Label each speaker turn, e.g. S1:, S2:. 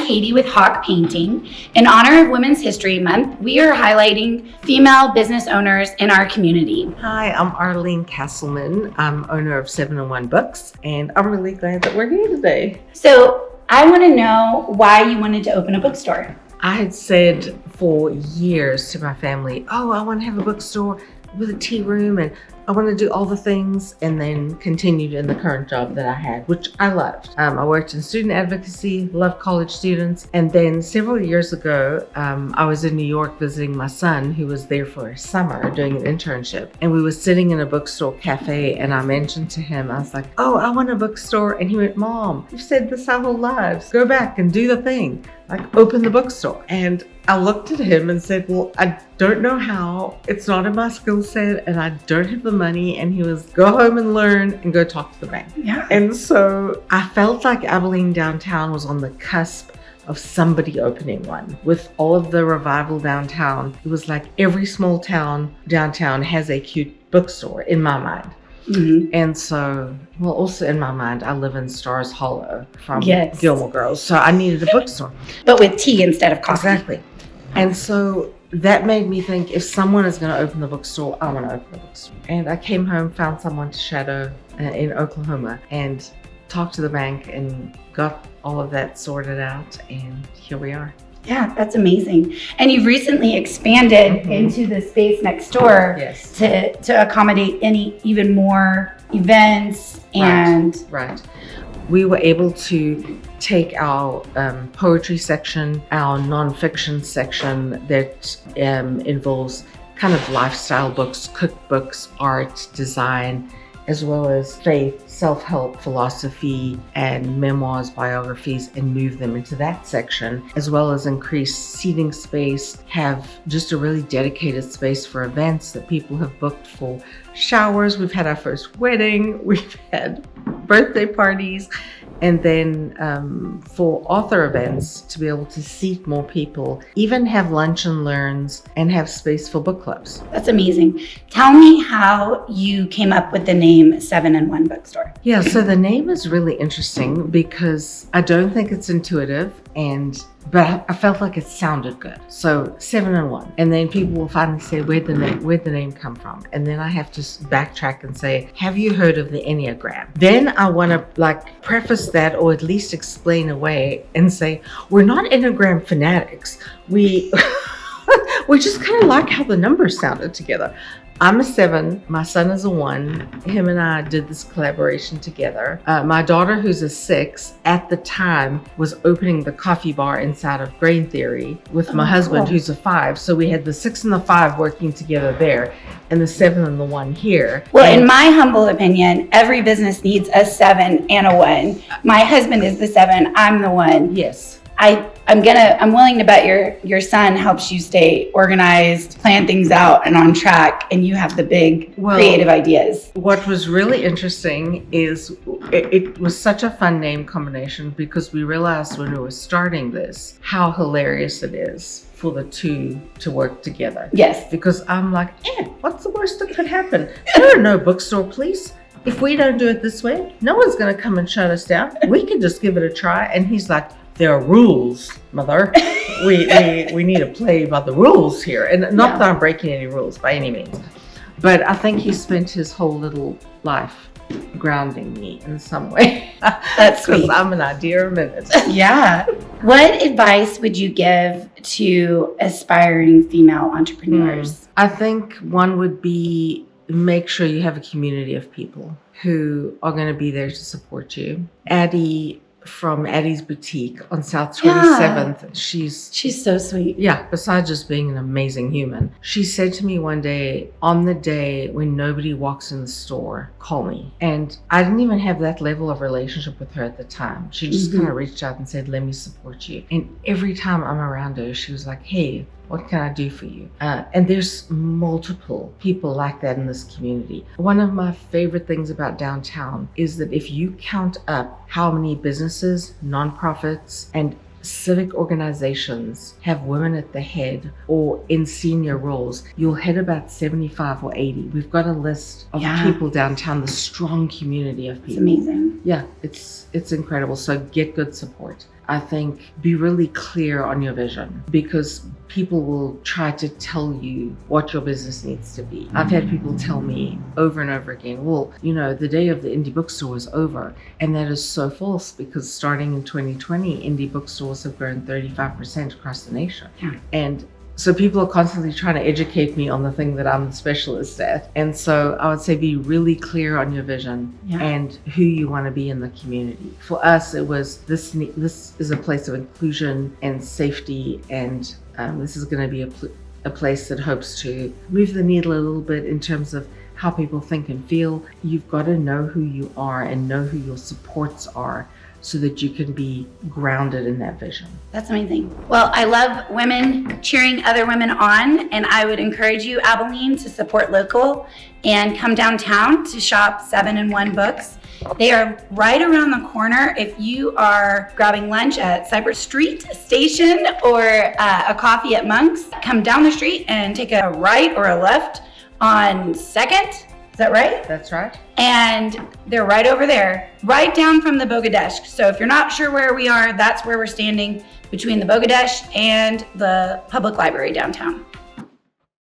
S1: Katie with Hawk Painting. In honor of Women's History Month, we are highlighting female business owners in our community.
S2: Hi, I'm Arlene Castleman. I'm owner of 7-in-1 Books, and I'm really glad that we're here today.
S1: So I want to know why you wanted to open a bookstore.
S2: I had said for years to my family, I want to have a bookstore with a tea room and I want to do all the things, and then continued in the current job that I had, which I loved. I worked in student advocacy, loved college students. And then several years ago, I was in New York visiting my son who was there for a summer doing an internship. And we were sitting in a bookstore cafe and I mentioned to him, I was like, I want a bookstore. And he went, Mom, you've said this our whole lives. Go back and do the thing. Like, open the bookstore. And I looked at him and said, well, I don't know how. It's not in my skill set and I don't have the money. And he was, go home and learn and go talk to the bank.
S1: Yeah.
S2: And so I felt like Abilene downtown was on the cusp of somebody opening one. With all of the revival downtown, it was like every small town downtown has a cute bookstore in my mind. Mm-hmm. And so, also in my mind, I live in Stars Hollow from Gilmore Girls. So I needed a bookstore.
S1: But with tea instead of coffee.
S2: Exactly. And so that made me think, if someone is going to open the bookstore, I want to open the bookstore. And I came home, found someone to shadow in Oklahoma and talked to the bank and got all of that sorted out. And here we are.
S1: Yeah, that's amazing. And you've recently expanded into the space next door to accommodate even more events and...
S2: Right. We were able to take our poetry section, our nonfiction section that involves kind of lifestyle books, cookbooks, art, design, as well as faith, self-help, philosophy, and memoirs, biographies, and move them into that section, as well as increase seating space, have just a really dedicated space for events that people have booked for showers. We've had our first wedding, we've had birthday parties, and then for author events to be able to seat more people, even have lunch and learns and have space for book clubs.
S1: That's amazing. Tell me how you came up with the name 7-in-1 Bookstore.
S2: Yeah, so the name is really interesting because I don't think it's intuitive, but I felt like it sounded good. So 7-in-1, and then people will finally say, where'd the name come from? And then I have to backtrack and say, have you heard of the Enneagram? Then I want to preface that, or at least explain away and say, we're not Enneagram fanatics. We just kind of like how the numbers sounded together. I'm a 7, my son is a 1. Him and I did this collaboration together. My daughter, who's a 6, at the time was opening the coffee bar inside of Grain Theory with my husband, who's a 5. So we had the 6 and the 5 working together there, and the 7 and the 1 here.
S1: Well, in my humble opinion, every business needs a 7 and a 1. My husband is the 7, I'm the 1.
S2: Yes.
S1: I'm willing to bet your son helps you stay organized, plan things out and on track, and you have the big creative ideas.
S2: What was really interesting is it was such a fun name combination, because we realized when we were starting this how hilarious it is for the two to work together.
S1: Yes.
S2: Because I'm like, what's the worst that could happen? There are no bookstore police. If we don't do it this way, no one's going to come and shut us down. We can just give it a try. And he's like, there are rules, mother. We need to play by the rules here. And not that I'm breaking any rules by any means, but I think he spent his whole little life grounding me in some way.
S1: That's sweet.
S2: Because I'm an idea a minute.
S1: Yeah. What advice would you give to aspiring female entrepreneurs?
S2: I think one would be, make sure you have a community of people who are going to be there to support you. Addie from Addie's Boutique on South 27th.
S1: She's so sweet.
S2: Yeah, besides just being an amazing human. She said to me one day, on the day when nobody walks in the store, call me. And I didn't even have that level of relationship with her at the time. She just kind of reached out and said, let me support you. And every time I'm around her, she was like, hey, what can I do for you? And there's multiple people like that in this community. One of my favorite things about downtown is that if you count up how many businesses, nonprofits, and civic organizations have women at the head or in senior roles, you'll hit about 75 or 80. We've got a list of people downtown, the strong community of people.
S1: It's amazing.
S2: Yeah, it's incredible. So get good support. I think be really clear on your vision, because people will try to tell you what your business needs to be. I've had people tell me over and over again, well, the day of the indie bookstore is over. And that is so false, because starting in 2020, indie bookstores have grown 35% across the nation.
S1: Yeah.
S2: And so people are constantly trying to educate me on the thing that I'm the specialist at. And so I would say be really clear on your vision and who you want to be in the community. For us, it was this is a place of inclusion and safety, and this is going to be a place that hopes to move the needle a little bit in terms of how people think and feel. You've got to know who you are and know who your supports are, so that you can be grounded in that vision.
S1: That's amazing. Well, I love women cheering other women on, and I would encourage you, Abilene, to support local and come downtown to shop 7 in 1 Books. They are right around the corner. If you are grabbing lunch at Cypress Street Station or a coffee at Monk's, come down the street and take a right or a left on 2nd. Is that right?
S2: That's right.
S1: And they're right over there, right down from the Boga Desk. So if you're not sure where we are, that's where we're standing, between the Boga Desk and the public library downtown.